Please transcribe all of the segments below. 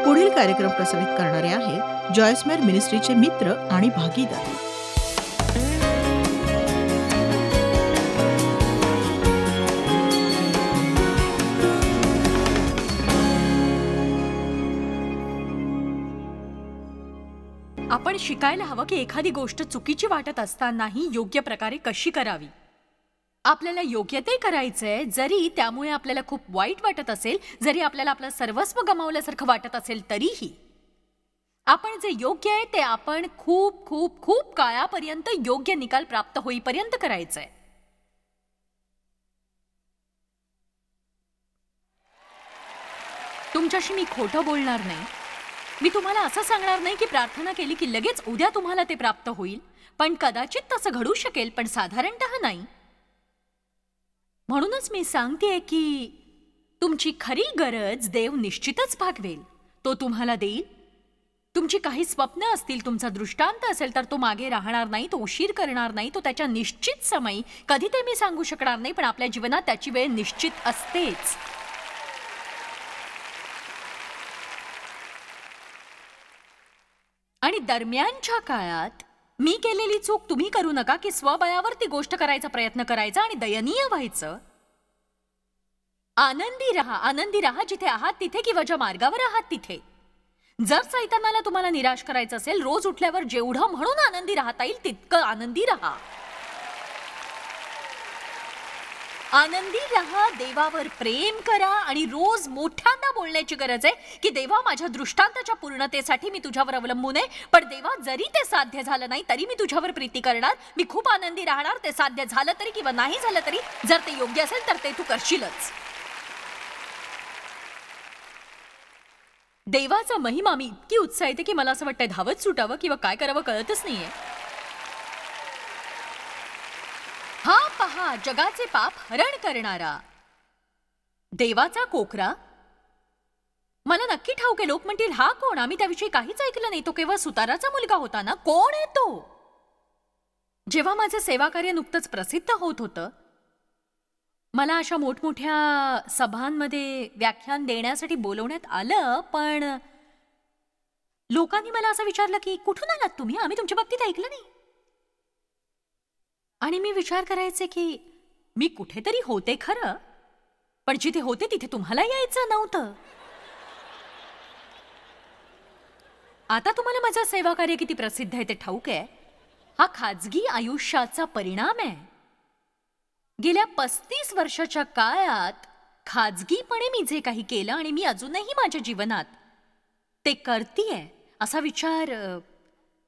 पुढील कार्यक्रम प्रसारित करणारे आहेत जॉयस्मेर मिनिस्ट्रीचे मित्र आणि भागीदार. आपण शिकायला हवं की एखादी गोष्ट चुकीची वाटत असतानाही योग्य प्रकारे कशी करावी. आपल्याला योग्य ते करायचंय, जरी त्यामुळे आपल्याला खूप वाईट वाटत असेल, जरी आपल्याला आपलं सर्वस्व गमावल्यासारखं वाटत असेल तरीही आपण जे योग्य आहे ते आपण खूप खूप खूप काळापर्यंत योग्य निकाल प्राप्त होईपर्यंत करायचंय. तुमच्याशी मी खोटं बोलणार नाही. मी तुम्हाला असं सांगणार नाही की प्रार्थना केली की लगेच उद्या तुम्हाला ते प्राप्त होईल, पण कदाचित तसं घडू शकेल, पण साधारणतः नाही. म्हणूनच मी सांगतेय की तुमची खरी गरज देव निश्चितच भागवेल. तो तुम्हाला देईल. तुमची काही स्वप्न असतील, तुमचा दृष्टांत असेल, तर तो मागे राहणार नाही, तो उशीर करणार नाही. तो त्याच्या निश्चित समयी, कधी ते मी सांगू शकणार नाही, पण आपल्या जीवनात त्याची वेळ निश्चित असतेच. आणि दरम्यानच्या काळात मी केलेली चूक तुम्ही करू नका की स्वबळावर ती गोष्ट करायचा प्रयत्न करायचा आणि दयनीय व्हायचं. आनंदी राहा जिथे आहात तिथे, किंवा ज्या मार्गावर आहात तिथे. जर सैतानाला तुम्हाला निराश करायचं असेल, रोज उठल्यावर जेवढं म्हणून आनंदी राहता येईल तितकं आनंदी राहा. आनंदी राहा, देवावर प्रेम करा आणि रोज मोठ्यांदा बोलण्याची गरज आहे की देवा, माझ्या दृष्टांताच्या पूर्णतेसाठी मी तुझ्यावर अवलंबून आहे, पण देवा जरी ते साध्य झालं नाही तरी मी तुझ्यावर प्रीती करणार. मी खूप आनंदी राहणार, ते साध्य झालं तरी किंवा नाही झालं तरी. जर ते योग्य असेल तर ते तू करशीलच. देवाचा महिमा मी इतकी उत्साहित आहे की मला असं वाटतंय धावत सुटावं किंवा काय करावं कळतच नाहीये. हा पहा, जगाचे पाप हरण करणारा देवाचा कोकरा. मला नक्की ठाऊक आहे, लोक म्हणतील हा कोण, आम्ही त्याविषयी काहीच ऐकलं नाही, तो केवळ सुताराचा मुलगा होता ना. कोण आहे तो? जेव्हा माझं सेवाकार्य नुकतंच प्रसिद्ध होत होतं, मला अशा मोठमोठ्या सभांमध्ये व्याख्यान देण्यासाठी बोलवण्यात आलं, पण लोकांनी मला असं विचारलं की कुठून आलात तुम्ही, आम्ही तुमच्या बाबतीत ऐकलं नाही. आणि मी विचार करायचे की मी कुठेतरी होते खरं, पण जिथे होते तिथे तुम्हाला यायचं नव्हतं. आता तुम्हाला माझं सेवाकार्य किती प्रसिद्ध आहे ते ठाऊक आहे. हा खाजगी आयुष्याचा परिणाम आहे. गेल्या 35 वर्षाच्या काळात खाजगीपणे मी जे काही केलं आणि मी अजूनही माझ्या जीवनात ते करतेय, असा विचार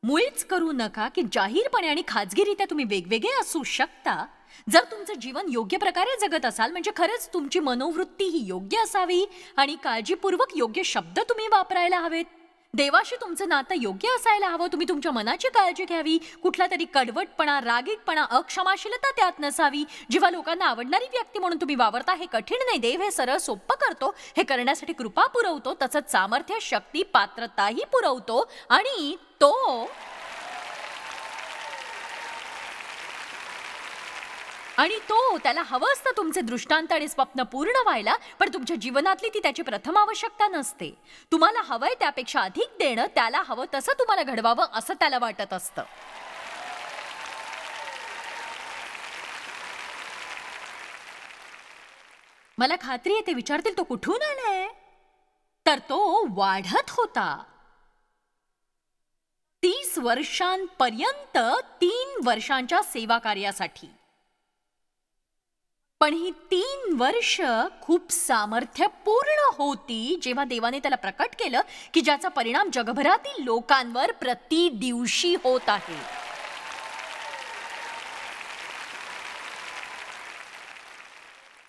मुळीच करू नका की जाहीरपणे आणि खाजगीरित्या तुम्ही वेगवेगळे असू शकता. जर तुमचं जीवन योग्य प्रकारे जगत असाल, म्हणजे खरंच तुमची मनोवृत्ती ही योग्य असावी आणि काळजीपूर्वक योग्य शब्द तुम्ही वापरायला हवेत. देवाशी तुमचं नातं योग्य असायला हवं. तुम्ही तुमच्या मनाची काळजी घ्यावी. कुठला तरी कडवटपणा, रागीटपणा, अक्षमाशीलता त्यात नसावी. जेव्हा लोकांना आवडणारी व्यक्ती म्हणून तुम्ही वावरता, हे कठीण नाही. देव हे सरळ सोपं करतो. हे करण्यासाठी कृपा पुरवतो, तसंच सामर्थ्य, शक्ती, पात्रताही पुरवतो. आणि तो त्याला हवं असतं तुमचे दृष्टांत आणि स्वप्न पूर्ण व्हायला, पण तुमच्या जीवनातली ती त्याची प्रथम आवश्यकता नसते. तुम्हाला हवंय त्यापेक्षा अधिक देणं, त्याला हवं तसं तुम्हाला घडवावं असं त्याला वाटत असतं. मला खात्री आहे ते विचारतील तो कुठून आलाय, तर तो वाढत होता. 30 वर्षांपर्यंत 3 वर्षांच्या सेवा कार्यासाठी. पण ही 3 वर्ष खूप सामर्थ्यपूर्ण होती, जेव्हा देवाने त्याला प्रकट केलं की ज्याचा परिणाम जगभरातील लोकांवर प्रति दिवशी होत आहे.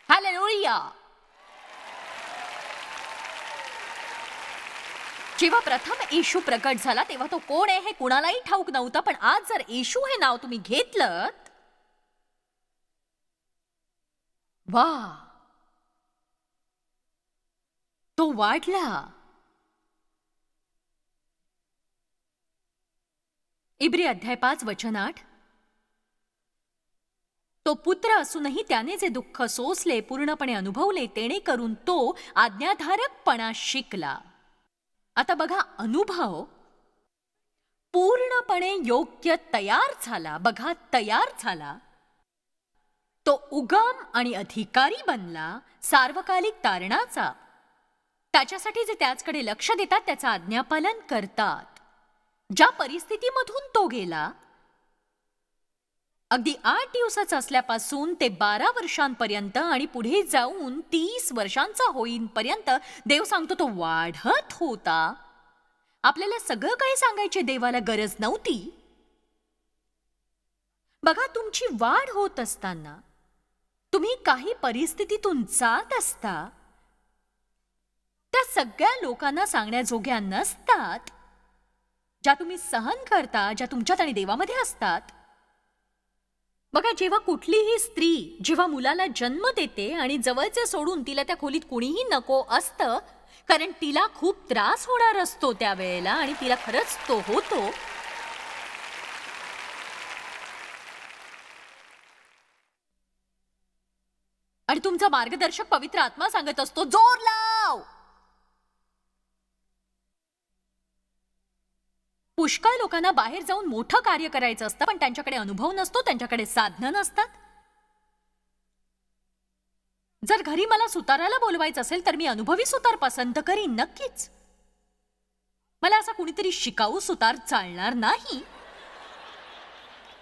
हालेलुया. जेव्हा प्रथम येशू प्रकट झाला तेव्हा तो कोण आहे हे कुणालाही ठाऊक नव्हतं, पण आज जर येशू हे नाव तुम्ही घेतलं, वा, तो वाढला. इब्री अध्याय 5 वचन 8. तो पुत्र असूनही त्याने जे दुःख सोसले, पूर्णपणे अनुभवले, तेणे करून तो आज्ञाधारकपणा शिकला. आता बघा, अनुभव पूर्णपणे योग्य तयार झाला, बघा तयार झाला, तो उगम आणि अधिकारी बनला सार्वकालिक तारणाचा. त्याच्यासाठी जे त्याचकडे लक्ष देतात त्याचं आज्ञापालन करतात. ज्या परिस्थितीमधून तो गेला, अगदी 8 दिवसाचा असल्यापासून ते 12 वर्षांपर्यंत आणि पुढे जाऊन 30 वर्षांचा होईपर्यंत देव सांगतो तो वाढत होता. आपल्याला सगळं काही सांगायची देवाला गरज नव्हती. बघा, तुमची वाढ होत असताना तुम्ही काही परिस्थितीतून जात असता, त्या सगळ्या लोकांना सांगण्याजोग्या नसतात, ज्या तुम्ही सहन करता, ज्या तुमच्यात आणि देवामध्ये असतात. बघा, जेव्हा कुठलीही स्त्री जेव्हा मुलाला जन्म देते आणि जवळचे सोडून तिला त्या खोलीत कुणीही नको असतं, कारण तिला खूप त्रास होणार असतो त्यावेळेला, आणि तिला खरंच तो होतो. आणि तुमचा मार्गदर्शक पवित्र आत्मा सांगत असतो, जोर लाव. पुष्कळ लोकांना बाहेर जाऊन मोठं कार्य करायचं असतं, पण त्यांच्याकडे अनुभव नसतो, त्यांच्याकडे साधनं नसतात. जर घरी मला सुताराला बोलवायचं असेल तर मी अनुभवी सुतार पसंत करीन, नक्कीच. मला असा कुणीतरी शिकाऊ सुतार चालणार नाही.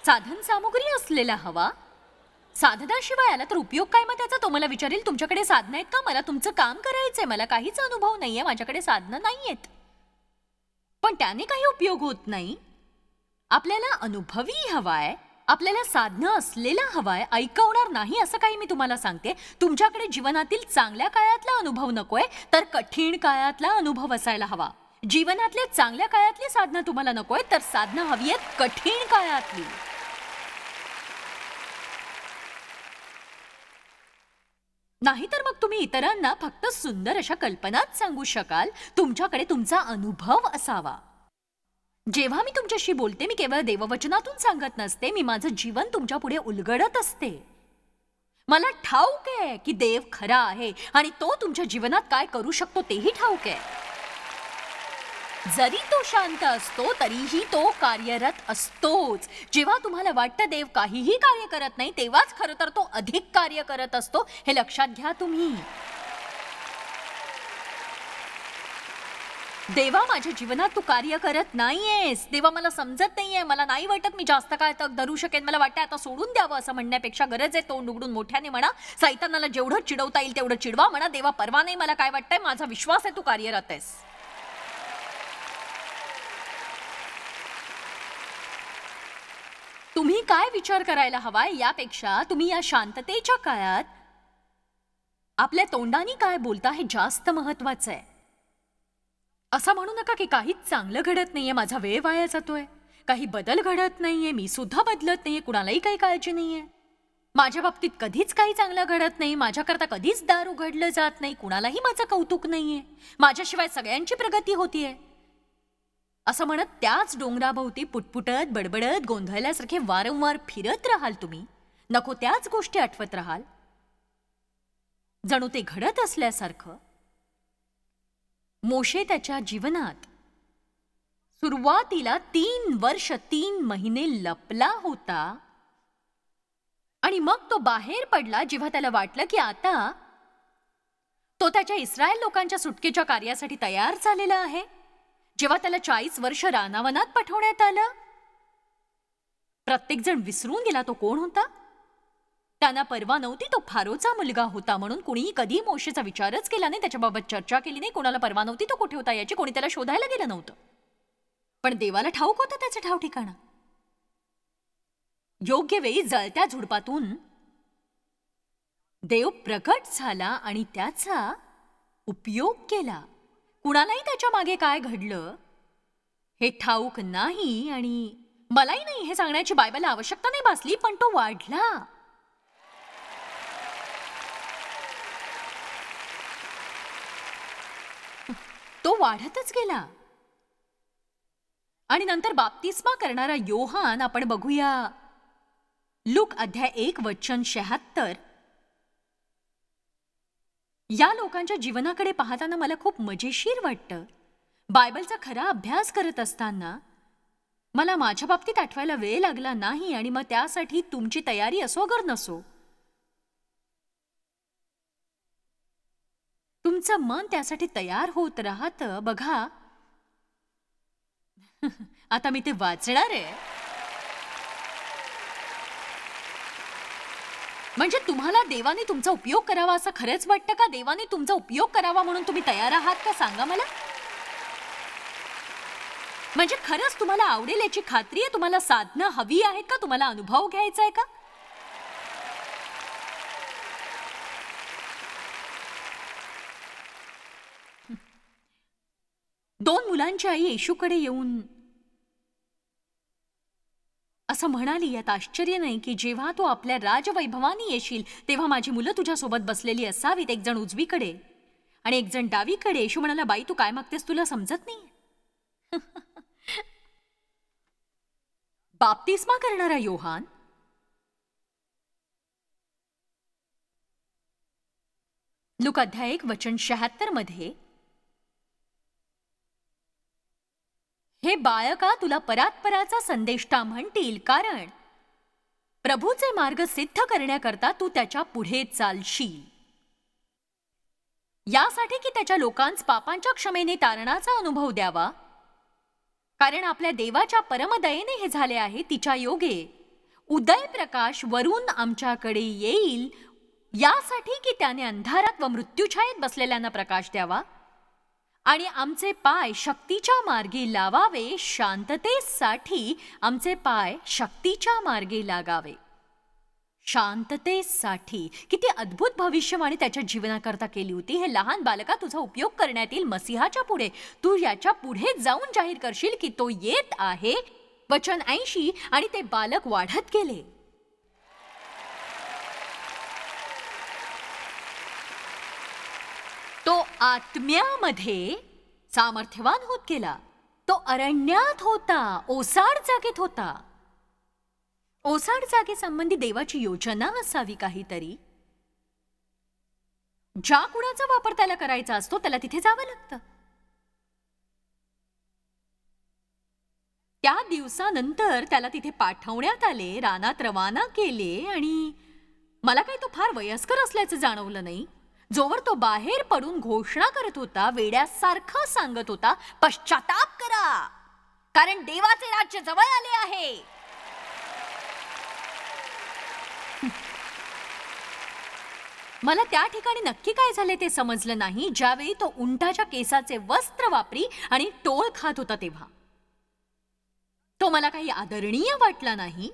साधन सामुग्री असलेला हवा. साधनाशिवाय आला तर उपयोग काय मग त्याचा? तो मला विचारेल, तुमच्याकडे साधनं आहेत का? मला तुमचं काम करायचंय, मला काहीच अनुभव नाहीये, माझ्याकडे साधनं नाहीयेत. पण त्याने काही उपयोग होत नाही. आपल्याला अनुभवी हवाय, आपल्याला साधनं असलेला हवाय. ऐकवणार नाही असं काही मी तुम्हाला सांगते. तुमच्याकडे जीवनातील चांगल्या काळातला अनुभव नकोय, तर कठीण काळातला अनुभव असायला हवा. जीवनातल्या चांगल्या काळातली साधनं तुम्हाला नकोय, तर साधनं हवी आहेत कठीण काळातली. नाहीतर मग तुम्ही इतरांना फक्त सुंदर अशा कल्पनाच सांगू शकाल. तुमच्याकडे तुमचा अनुभव असावा. जेव्हा मी तुमच्याशी बोलते, मी केवळ देववचनातून सांगत नसते, मी माझं जीवन तुमच्या पुढे उलगडत असते. मला ठाऊक आहे की देव खरा आहे आणि तो तुमच्या जीवनात काय करू शकतो तेही ठाऊक आहे. जरी तो शांत असतो तरीही तो कार्यरत असतोच. जेव्हा तुम्हाला वाटतं देव काहीही कार्य करत नाही, तेव्हाच खरं तर तो अधिक कार्य करत असतो. हे लक्षात घ्या तुम्ही. देवा, माझ्या जीवनात तू कार्य करत नाहीयेस. देवा, मला समजत नाहीये, मला नाही वाटत मी जास्त काळ तग धरू शकेन, मला वाटतं आता सोडून द्यावं. असं म्हणण्यापेक्षा गरज आहे तोंड उघडून मोठ्याने म्हणा, सैतानाला जेवढं चिडवता येईल तेवढं चिडवा. म्हणा, देवा परवा नाही, मला काय वाटतंय, माझा विश्वास आहे तू कार्यरत आहेस. तुम्ही काय विचार करायला हवाय यापेक्षा तुम्ही या शांततेच्या काळात आपल्या तोंडाने काय बोलता हे जास्त महत्वाचं आहे. असं म्हणू नका की काहीच चांगलं घडत नाहीये, माझा वेळ वाया जातोय, काही बदल घडत नाहीये, मी सुद्धा बदलत नाहीये, कुणालाही काही काळजी नाहीये, माझ्या बाबतीत कधीच काही चांगलं घडत नाही, माझ्याकरता कधीच दार उघडलं जात नाही, कुणालाही माझं कौतुक नाहीये, माझ्याशिवाय सगळ्यांची प्रगती होतीये. असं म्हणत त्याच डोंगराभोवती पुटपुटत बडबडत गोंधळल्यासारखे वारंवार फिरत राहाल तुम्ही. नको त्याच गोष्टी आठवत राहाल, जणू ते घडत असल्यासारखं. मोशे त्याच्या जीवनात सुरुवातीला 3 वर्ष 3 महिने लपला होता आणि मग तो बाहेर पडला जेव्हा त्याला वाटलं की आता तो त्याच्या इस्रायल लोकांच्या सुटकेच्या कार्यासाठी तयार झालेला आहे. जेव्हा त्याला 40 वर्ष रानावनात पाठवण्यात आलं, प्रत्येक जण विसरून गेला तो कोण होता. त्यांना परवा नव्हती, तो फारोचा मुलगा होता म्हणून कुणीही कधी मोशेचा विचारच केला नाही, त्याच्याबाबत चर्चा केली नाही. कोणाला परवा नव्हती तो कुठे होता याची, कोणी त्याला शोधायला गेलं नव्हतं. पण देवाला ठाऊक होतं त्याचं ठाव ठिकाणं. योग्य वेळी जळत्या झुडपातून देव प्रकट झाला आणि त्याचा उपयोग केला. कुणालाही त्याच्या मागे काय घडलं हे ठाऊक नाही आणि मलाही नाही हे सांगण्याची बायबलला आवश्यकता नाही भासली, पण तो वाढला. तो वाढतच गेला. आणि नंतर बाप्तिस्मा करणारा योहान आपण बघूया. लूक अध्याय 1 वचन 76. या लोकांच्या जीवनाकडे पाहताना मला खूप मजेशीर वाटतं. बायबलचा खरा अभ्यास करत असताना मला माझ्या बाबतीत आठवायला वेळ लागला नाही, आणि मग त्यासाठी तुमची तयारी असो अगर नसो, तुमचं मन त्यासाठी तयार होत राहतं. बघा, आता मी ते वाचणार आहे. म्हणजे तुम्हाला देवाने तुमचा उपयोग करावा असं खरंच वाटतं का? देवाने तुमचा उपयोग करावा म्हणून तुम्ही तयार आहात का? सांगा मला. म्हणजे खरंच तुम्हाला आवडेल याची खात्री आहे? तुम्हाला साधनं हवी आहेत का? तुम्हाला अनुभव घ्यायचा आहे का? दोन मुलांची आई येशूकडे येऊन असं म्हणाली, यात आश्चर्य नाही की जेव्हा तू आपल्या राजवैभवाने येशील तेव्हा माझी मुलं तुझ्यासोबत बसलेली असावीत, एक जण उजवीकडे आणि एक जण डावीकडे. येशू म्हणाला, बाई तू काय मागतेस, तुला समजत नाही? बाप्तिस्मा करणारा योहान लूका अध्याय 1 वचन 76 मध्ये, हे बाळका तुला परात्पराचा संदेष्टा म्हणतील, कारण प्रभूचे मार्ग सिद्ध करण्याकरता तू त्याच्या पुढे चालशील, यासाठी की त्याच्या लोकांस पापांच्या क्षमेने तारणाचा अनुभव द्यावा. कारण आपल्या देवाच्या परमदयेने हे झाले आहे. तिच्या योगे उदय प्रकाश वरून आमच्याकडे येईल, यासाठी की त्याने अंधारात व मृत्यूछायेत बसलेल्यांना प्रकाश द्यावा आणि आमचे पाय शक्तीच्या मार्गे लावावे. शांततेसाठी आमचे पाय शक्तीच्या मार्गे लागावे. शांततेसाठी. किती अद्भुत भविष्यवाणी त्याच्या जीवनाकरता केली होती. हे लहान बालका, तुझा उपयोग करण्यात येईल मसीहाच्या पुढे. तू याच्या पुढे जाऊन जाहीर करशील की तो येत आहे. वचन 80. आणि ते बालक वाढत गेले. तो आत्म्यामध्ये सामर्थ्यवान होत गेला. तो अरण्यात होता, ओसाड जागेत होता. ओसाड जागेसंबंधी देवाची योजना असावी काहीतरी. ज्या कुणाचा वापर त्याला करायचा असतो त्याला तिथे जावं लागतं. त्या दिवसानंतर त्याला तिथे पाठवण्यात आले, रानात रवाना केले, आणि मला काही तो फार वयस्कर असल्याचं जाणवलं नाही. जोवर तो बाहेर पडून घोषणा करत होता, वेड्यासारखा सांगत होता, पश्चाताप करा कारण देवाचे राज्य जवळ आले आहे. मला त्या ठिकाणी नक्की काय झाले ते समजलं नाही. ज्यावेळी तो उंटाच्या केसाचे वस्त्र वापरी आणि टोळ खात होता तेव्हा तो मला काही आदरणीय वाटला नाही.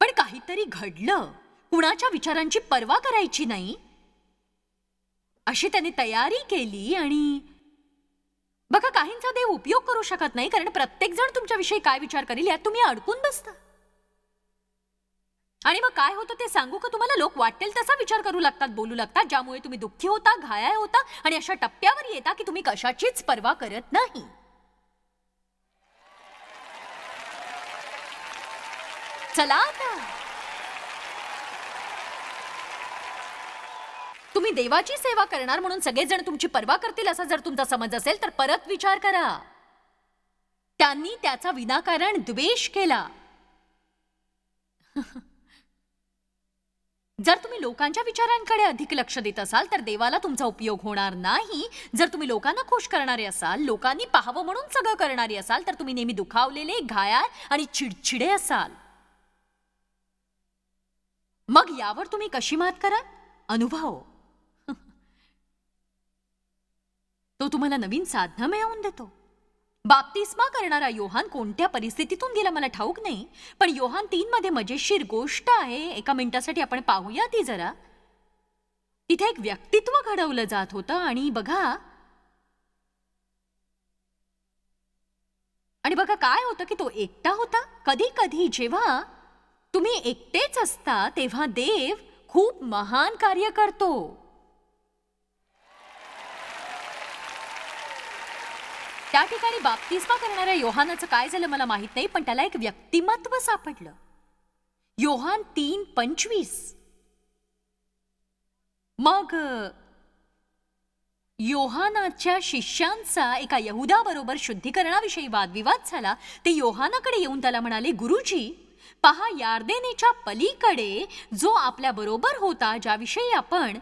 पण काहीतरी घडलं. कुणाच्या विचारांची पर्वा करायची नाही अशी त्याने तयारी केली. आणि बघा, काहींचा देव उपयोग करू शकत नाही कारण प्रत्येक जण तुमच्याविषयी काय विचार करेल यात तुम्ही अडकून बसता. आणि मग काय होतं ते सांगू का तुम्हाला? लोक वाटेल तसा विचार करू लागतात, बोलू लागतात, ज्यामुळे तुम्ही दुःखी होता, घायाळ होता आणि अशा टप्प्यावर येता की तुम्ही कशाचीच पर्वा करत नाही. चला आता, तुम्ही देवाची सेवा करणार म्हणून सगळेजण तुमची पर्वा करतील असा जर तुमचा समज असेल तर परत विचार करा. त्यांनी त्याचा विनाकारण द्वेष केला. जर तुम्ही लोकांच्या विचारांकडे अधिक लक्ष देत असाल तर देवाला तुमचा उपयोग होणार नाही. जर तुम्ही लोकांना खुश करणारे असाल, लोकांनी पाहावं म्हणून सगळं करणारे असाल, तर तुम्ही नेहमी दुखावलेले, घायाळ आणि चिडचिडे असाल. मग यावर तुम्ही कशी मात कराल? अनुभव. तो तुम्हाला नवीन साधनं मिळवून देतो. बाप्तिस्मा करणारा योहान कोणत्या परिस्थितीतून गेला मला ठाऊक नाही, पण योहान 3 मध्ये मजेशीर गोष्ट आहे. एका मिनिटासाठी आपण पाहूया ती जरा. तिथे एक व्यक्तित्व घडवलं जात होतं आणि बघा काय होतं की तो एकटा होता. कधी कधी जेव्हा तुम्ही एकटेच असता तेव्हा देव खूप महान कार्य करतो. त्या ठिकाणी बाप्तिस्मा करणाऱ्या योहानाचं काय झालं मला माहित नाही, पण त्याला एक व्यक्तिमत्व सापडलं. योहान 3:25. मग योहानाच्या शिष्यांचा एका यहुदाबरोबर शुद्धीकरणाविषयी वादविवाद झाला. ते योहानाकडे येऊन त्याला म्हणाले, गुरुजी, पहा, यार्देनेच्या पलीकडे जो आपल्या बरोबर होता, ज्याविषयी आपण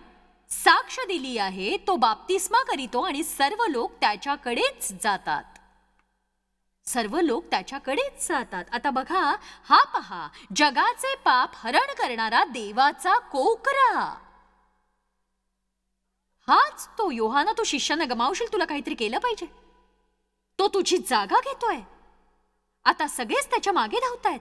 साक्ष दिली आहे, तो बाप्तिस्मा करीतो आणि सर्व लोक त्याच्याकडेच जातात. सर्व लोक त्याच्याकडेच जातात. आता बघा, हा पहा, जगाचे पाप हरण करणारा देवाचा कोकरा. हाच तो. योहाना, तू शिष्यांना गमावशील, तुला काहीतरी केलं पाहिजे. तो तुझी जागा घेतोय. आता सगळेच त्याच्या मागे धावतायत.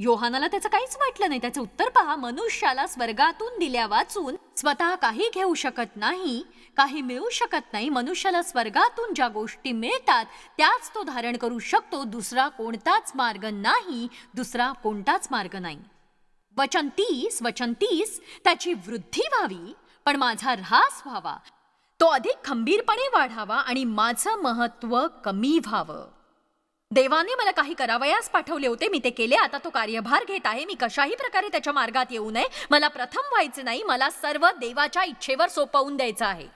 योहानाला त्याचं काहीच वाटलं नाही. त्याचं उत्तर पहा, मनुष्याला स्वर्गातून दिल्या वाचून स्वतः काही घेऊ शकत नाही, काही मिळू शकत नाही. मनुष्याला स्वर्गातून ज्या गोष्टी मिळतात त्याच तो धारण करू शकतो. दुसरा कोणताच मार्ग नाही, दुसरा कोणताच मार्ग नाही. वचन 30 त्याची वृद्धी व्हावी, पण माझा ऱ्हास व्हावा. तो अधिक खंबीरपणे वाढावा आणि माझं महत्व कमी व्हावं. देवाने मला काही करावयास पाठवले होते, मी ते केले. आता तो कार्यभार घेत आहे. मी कशाही प्रकारे त्याच्या मार्गात येऊ नये. मला प्रथम व्हायचे नाही. मला सर्व देवाच्या इच्छेवर सोपवून द्यायचं आहे.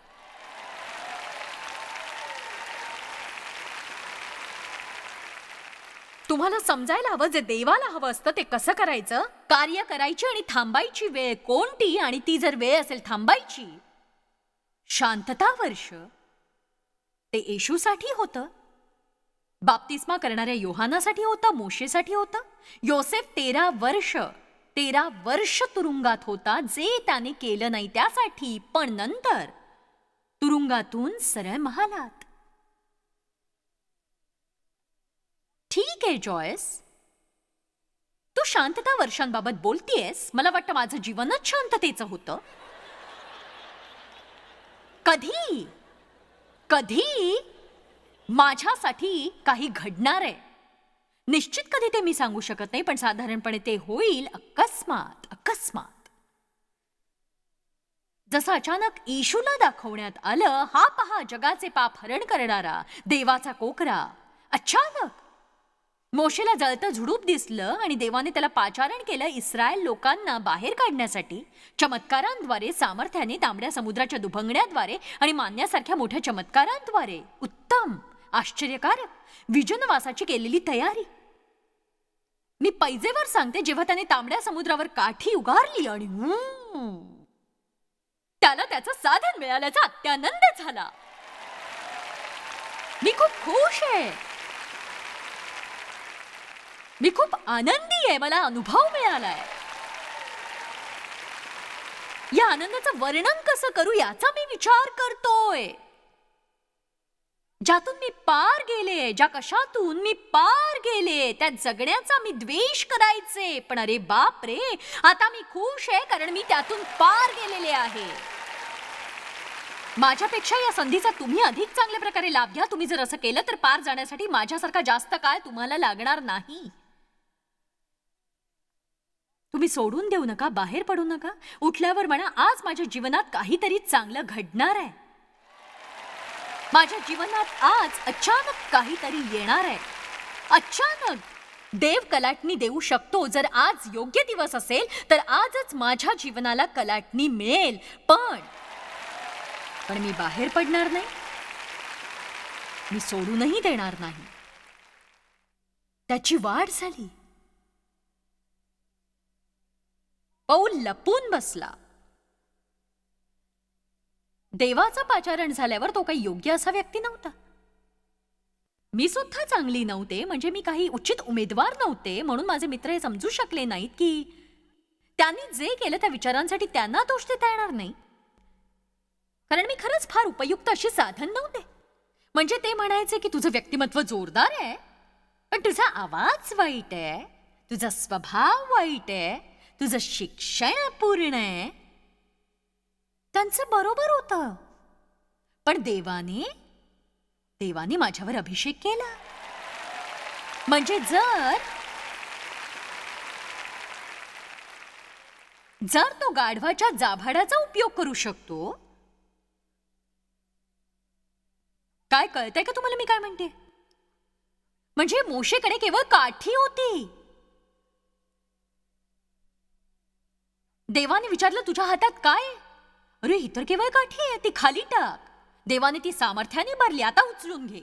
तुम्हाला समजायला हवं, जे देवाला हवं असतं ते कसं करायचं. कार्य करायची आणि थांबायची वेळ कोणती, आणि ती जर वेळ असेल थांबायची, शांतता वर्ष, ते येशूसाठी होतं. बाप्तिस्मा करणाऱ्या योहानासाठी होतं, मोशेसाठी होतं. योसेफ 13 वर्ष तुरुंगात होता, जे त्याने केलं नाही त्यासाठी. पण नंतर तुरुंगातून सरळ महालात. ठीक आहे जॉयस, तू शांतता वर्षांबाबत बोलतीयस. मला वाटतं माझं जीवनच शांततेचं होतं. कधी कधी माझ्यासाठी काही घडणार आहे. निश्चित कधी ते मी सांगू शकत नाही, पण साधारणपणे ते होईल अकस्मात. जसं अचानक येशूला दाखवण्यात आलं, हा पहा, जगाचे पाप हरण करणारा देवाचा कोकरा. अचानक मोशेला जळतं झुडूप दिसलं आणि देवाने त्याला पाचारण केलं इस्रायल लोकांना बाहेर काढण्यासाठी, चमत्कारांद्वारे, सामर्थ्याने, तांबड्या समुद्राच्या दुभंगण्याद्वारे आणि मानण्यासारख्या मोठ्या चमत्कारांद्वारे. उत्तम, आश्चर्यकारक, विजनवासाची केलेली तयारी. मी पैजेवर सांगते, जेव्हा त्याने तांबड्या समुद्रावर काठी उगारली आणि त्याला त्याचं साधन मिळाल्याचा अत्यानंद झाला. मी खूप खुश आहे. मी खूप आनंदी आहे. मला अनुभव मिळालाय. या आनंदाचं वर्णन कसं करू याचा मी विचार करतोय. ज्यातून मी पार गेले, ज्या कशातून मी पार गेले, त्या जगण्याचा मी द्वेष करायचे. पण अरे बाप रे, आता मी खुश आहे, कारण मी त्यातून पार गेलेले आहे. माझ्यापेक्षा या संधीचा तुम्ही अधिक चांगल्या प्रकारे लाभ घ्या. तुम्ही जर असं केलं तर पार जाण्यासाठी माझ्यासारखा जास्त काळ तुम्हाला लागणार नाही. तुम्ही सोडून देऊ नका, बाहेर पडू नका. उठल्यावर म्हणा, आज माझ्या जीवनात काहीतरी चांगलं घडणार आहे. माझ्या जीवनात आज अचानक काहीतरी येणार आहे. अचानक देव कलाटणी देऊ शकतो. जर आज योग्य दिवस असेल तर आजच माझ्या जीवनाला कलाटणी मिळेल. पण मी बाहेर पडणार नाही. मी सोडूनही देणार नाही. त्याची वाढ झाली. पौल लपून बसला. देवाचं पाचारण झाल्यावर तो काही योग्य असा व्यक्ती नव्हता. मी सुद्धा चांगली नव्हते, म्हणजे मी काही उचित उमेदवार नव्हते. म्हणून माझे मित्र हे समजू शकले नाहीत की त्यांनी जे केलं त्या विचारांसाठी त्यांना दोष देता येणार नाही, कारण मी खरंच फार उपयुक्त अशी साधन नव्हते. म्हणजे ते म्हणायचे की तुझं व्यक्तिमत्व जोरदार आहे, पण तुझा आवाज वाईट आहे, तुझा स्वभाव वाईट आहे, तुझं शिक्षण पूर्ण आहे. त्यांचं बरोबर होतं. पण देवाने माझ्यावर अभिषेक केला. म्हणजे जर तो गाढवाच्या जाभाडाचा उपयोग करू शकतो. काय कळतंय का तुम्हाला मी काय म्हणते? म्हणजे मोशेकडे केवळ काठी होती. देवाने विचारलं, तुझ्या हातात काय? अरे, ही तर केवळ काठी आहे, ती खाली टाक. देवाने ती सामर्थ्याने भरली, आता उचलून घे.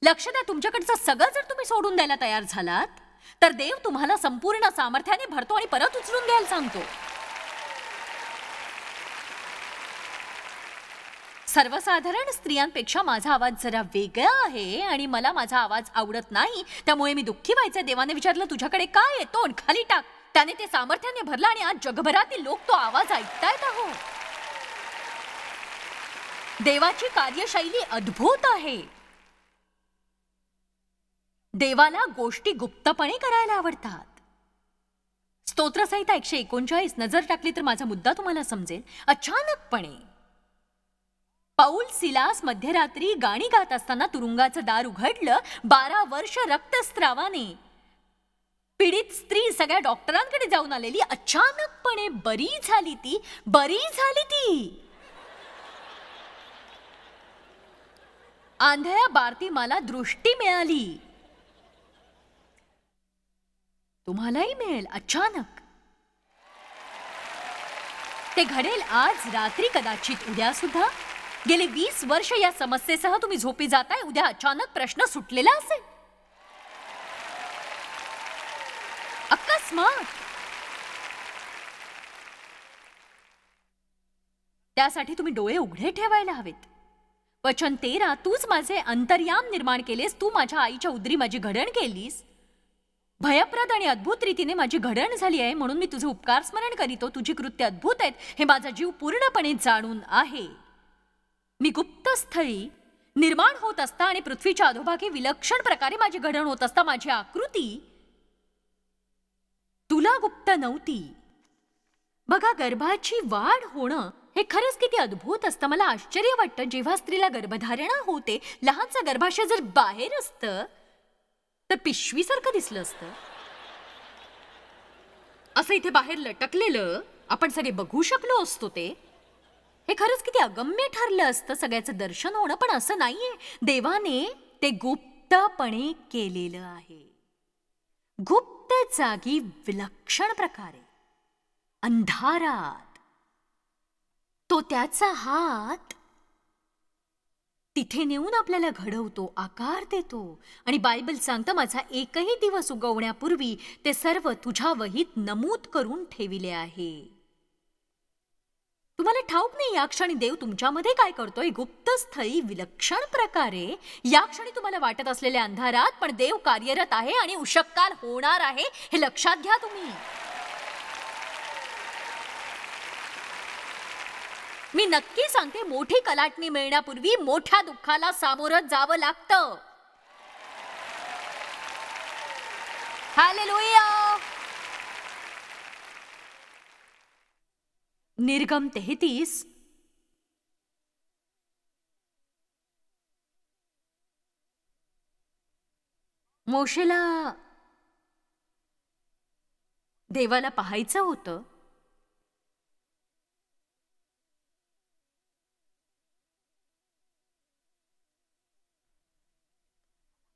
लक्ष द्या, तुमच्याकडचं सगळं जर तुम्ही सोडून द्यायला तयार झालात तर देव तुम्हाला संपूर्ण सामर्थ्याने भरतो आणि परत उचलून घ्यायला सांगतो. सर्वसाधारण स्त्रियांपेक्षा माझा आवाज जरा वेगळा आहे आणि मला माझा आवाज आवडत नाही, त्यामुळे मी दुःखी व्हायचे. देवाने विचारलं, तुझ्याकडे काय येतो? खाली टाक. त्याने ते सामर्थ्याने भरलं आणि आज जगभरातील लोक तो आवाज ऐकतायत. आहो, देवाची कार्यशैली अद्भुत आहे. देवाला गोष्टी गुप्तपणे करायला आवडतात. स्तोत्रसंहिता 139 नजर टाकली तर माझा मुद्दा तुम्हाला समजेल. अचानकपणे पौल सिलास मध्यरात्री गाणी गात असताना तुरुंगाचं दार उघडलं. 12 वर्ष रक्तस्रावाने पीडित स्त्री सगळ्या डॉक्टरांकडे जाऊन आलेली अचानकपणे बरी झाली ती. आंधळ्या बार्तिमाला दृष्टी मिळाली. तुम्हालाही मिळेल अचानक. ते घडेल आज रात्री, कदाचित उद्या सुद्धा. गेली 20 वर्ष या समस्येसह तुम्ही झोपी जाताय. उद्या अचानक प्रश्न सुटलेला असेल. अकस्मात. त्यासाठी तुम्ही डोळे उघडे ठेवायला हवेत. वचन 13, तूच माझे अंतर्याम निर्माण केलेस, तू माझ्या आईच्या उदरी माझी घडण केलीस. भयप्रद आणि अद्भुत रीतीने माझी घडण झाली आहे, म्हणून मी तुझे उपकार स्मरण करीतो. तुझी कृत्य अद्भुत आहेत हे माझा जीव पूर्णपणे जाणून आहे. मी गुप्त स्थळी निर्माण होत असता आणि पृथ्वीच्या अधोभागी विलक्षण प्रकारे माझी घडण होत असता माझी आकृती तुला गुप्त नव्हती. बघा, गर्भाची वाढ होणं हे खरंच किती अद्भुत असतं. मला आश्चर्य वाटतं जेव्हा स्त्रीला गर्भधारणा होते, लहानचं गर्भाशय जर बाहेर असतं तर पिशवीसारखं दिसलं असतं. असं इथे बाहेर लटकलेलं आपण सगळे बघू शकलो असतो. ते हे खरंच किती अगम्य ठरलं असतं सगळ्याचं दर्शन होणं. पण असं नाहीये. देवाने ते गुप्तपणे केलेलं आहे. गुप्त जागी विलक्षण प्रकारे अंधारात तो त्याचा हात तिथे नेऊन आपल्याला घडवतो, आकार देतो. आणि बायबल सांगतं, माझा एकही दिवस उगवण्यापूर्वी ते सर्व तुझ्या वहीत नमूद करून ठेविले आहे. तुम्हाला ठाऊक नाही या क्षणी देव तुमच्यामध्ये काय करतोय. गुप्त स्थळी विलक्षण प्रकारे या क्षणी तुम्हाला वाटत असलेल्या अंधारात पण देव कार्यरत आहे आणि उषःकाल होणार आहे हे लक्षात घ्या तुम्ही. मी नक्की सांगते, मोठी कलाटणी मिळण्यापूर्वी मोठ्या दुःखाला सामोरं जावं लागतं. हालेलुया. निर्गम 33 मोशेला देवाला पाहायचं होतं.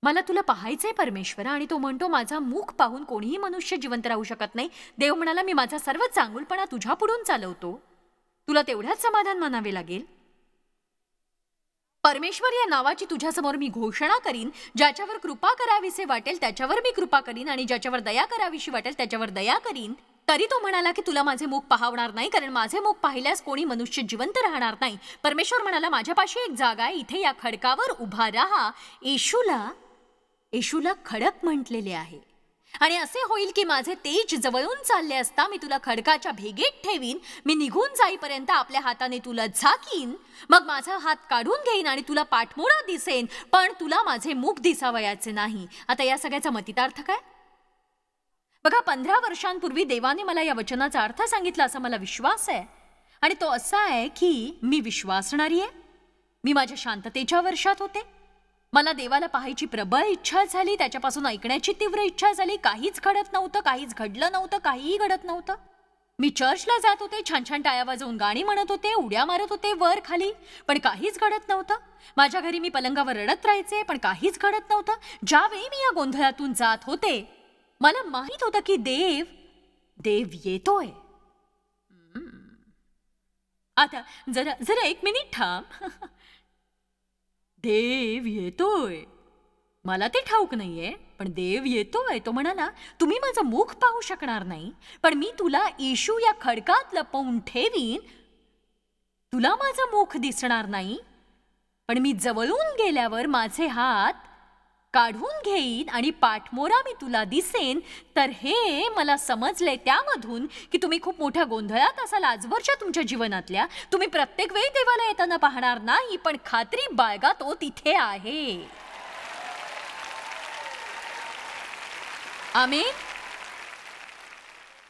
मला तुला पाहायचंय परमेश्वरा. आणि तो म्हणतो, माझा मुख पाहून कोणीही मनुष्य जिवंत राहू शकत नाही. देव म्हणाला, मी माझा सर्व चांगुलपणा तुझ्या पुढून चालवतो, तुला तेवढ्याच समाधान मानावे लागेल. परमेश्वर या नावाची तुझ्यासमोर मी घोषणा करीन. ज्याच्यावर कृपा करावीसे वाटेल त्याच्यावर मी कृपा करीन आणि ज्याच्यावर दया करावीशी वाटेल त्याच्यावर दया करीन. तरी तो म्हणाला की तुला माझे मुख पाहणार नाही, कारण माझे मुख पाहिल्यास कोणी मनुष्य जिवंत राहणार नाही. परमेश्वर म्हणाला, माझ्यापाशी एक जागा आहे, इथे या खडकावर उभा राहा. येशूला खडक म्हटलेले आहे. आणि असे होईल की माझे तेज जवळून चालले असता मी तुला खडकाच्या भेगेत ठेवीन. मी निघून जाईपर्यंत आपल्या हाताने तुला झाकीन. मग माझा हात काढून घेईन आणि तुला पाठमोळा दिसेन, पण तुला माझे मुख दिसावयाचे नाही. आता या सगळ्याचा मतितार्थ काय? बघा, 15 वर्षांपूर्वी देवाने मला या वचनाचा अर्थ सांगितला असा मला विश्वास आहे. आणि तो असा आहे की मी विश्वासणारी आहे. मी माझ्या शांततेच्या वर्षात होते. मला देवाला पाहायची प्रबळ इच्छा झाली. त्याच्यापासून ऐकण्याची तीव्र इच्छा झाली. काहीच घडत नव्हतं, काहीच घडलं नव्हतं, काहीही घडत नव्हतं. मी चर्चला जात होते, छान छान टाळ्या वाजवून गाणी म्हणत होते, उड्या मारत होते वर खाली, पण काहीच घडत नव्हतं. माझ्या घरी मी पलंगावर रडत राहायचे, पण काहीच घडत नव्हतं. ज्यावेळी मी या गोंधळातून जात होते, मला माहित होतं की देव येतोय. आता जरा एक मिनिट थांब. देव येतोय. मला ते ठाऊक नाहीये, पण देव येतोय. तो म्हणाला, तुम्ही माझं मुख पाहू शकणार नाही, पण मी तुला येशू या खडकात लपवून ठेवीन. तुला माझं मुख दिसणार नाही, पण मी जवळून गेल्यावर माझे हात काढून घेईन आणि पाठमोरा मी तुला दिसेन. तर हे मला समजले त्यामधून की तुम्ही खूप मोठ्या गोंधळात असाल आजवरच्या तुमच्या जीवनातल्या. तुम्ही प्रत्येक वेळी देवाला येताना पाहणार नाही, पण खात्री बाळगा तो तिथे आहे. आमेन.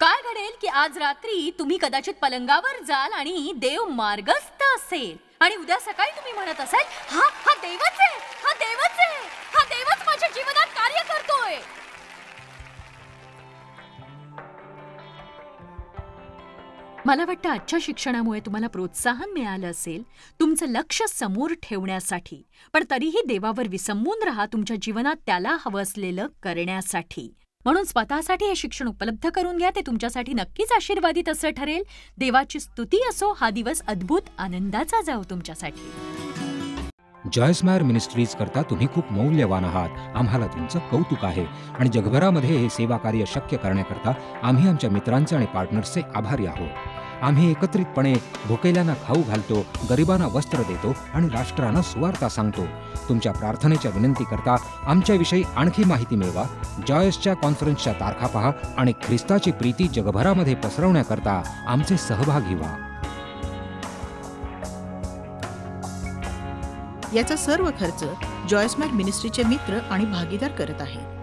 काय घडेल की आज रात्री तुम्ही कदाचित पलंगावर जाल आणि देव मार्गस्थ असेल, आणि उद्या सकाळी तुम्ही म्हणत असाल, हा देवच आहे, हा देवच आहे, हा देवच माझ्या जीवनात कार्य करतोय. मला वाटतं आजच्या शिक्षणामुळे तुम्हाला प्रोत्साहन मिळालं असेल तुमचं लक्ष समोर ठेवण्यासाठी, पण तरीही देवावर विसंबून राहा तुमच्या जीवनात त्याला हवं असलेलं करण्यासाठी. म्हणून स्वतःसाठी हे शिक्षण उपलब्ध करून घ्या. ते तुमच्यासाठी नक्कीच आशीर्वादित असं ठरेल. देवाची स्तुती असो. हा दिवस अद्भुत आनंदाचा जाओ तुमच्यासाठी. जॉयस्मायर मिनिस्ट्रीज करता तुम्ही खूप मौल्यवान आहात. आम्हाला तुमचं कौतुक आहे आणि जगभरामध्ये हे सेवा कार्य शक्य करण्याकरता आम्ही आमच्या मित्रांचे आणि पार्टनर्सचे आभारी आहोत. आम्ही एकत्रितपणे भुकेल्यांना खाऊ घालतो, गरिबांना वस्त्र देतो आणि राष्ट्रांना सुवार्ता सांगतो. तुमच्या प्रार्थनेच्या विनंती करता आमच्याविषयी आणखी माहिती मिळवा. जॉयसच्या कॉन्फरन्सच्या तारखा पहा आणि ख्रिस्ताची प्रीती जगभरामध्ये पसरवण्याकरता आमचे सहभागी व्हा. याचा सर्व खर्च जॉयस्मायर मिनिस्ट्रीचे मित्र आणि भागीदार करत आहेत.